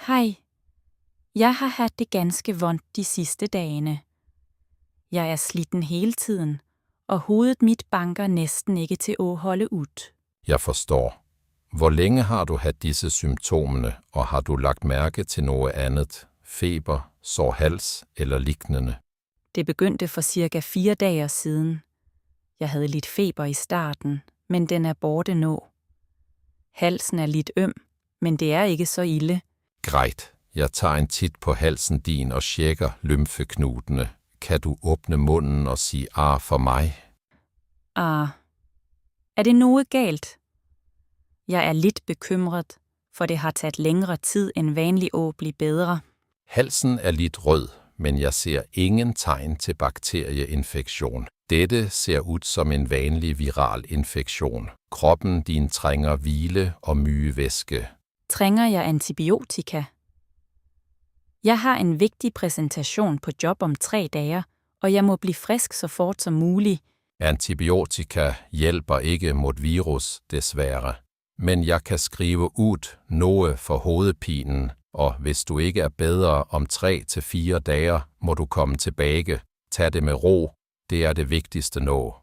Hej. Jeg har haft det ganske vondt de sidste dagene. Jeg er slitten hele tiden, og hovedet mit banker næsten ikke til at holde ud. Jeg forstår. Hvor længe har du haft disse symptomerne, og har du lagt mærke til noget andet? Feber, sår hals eller lignende? Det begyndte for cirka 4 dage siden. Jeg havde lidt feber i starten, men den er borte nu. Halsen er lidt øm, men det er ikke så ille. Greit. Jeg tager en tit på halsen din og tjekker lymfeknutene. Kan du åbne munden og sige for mig? Er det noget galt? Jeg er lidt bekymret, for det har taget længere tid end vanligt at blive bedre. Halsen er lidt rød, men jeg ser ingen tegn til bakterieinfektion. Dette ser ud som en vanlig viral infektion. Kroppen din trænger hvile og mygevæske. Trænger jeg antibiotika? Jeg har en vigtig præsentation på job om 3 dage, og jeg må blive frisk så fort som muligt. Antibiotika hjælper ikke mod virus, desværre. Men jeg kan skrive ud noget for hovedpinen, og hvis du ikke er bedre om 3 til 4 dage, må du komme tilbage. Tag det med ro. Det er det vigtigste nu.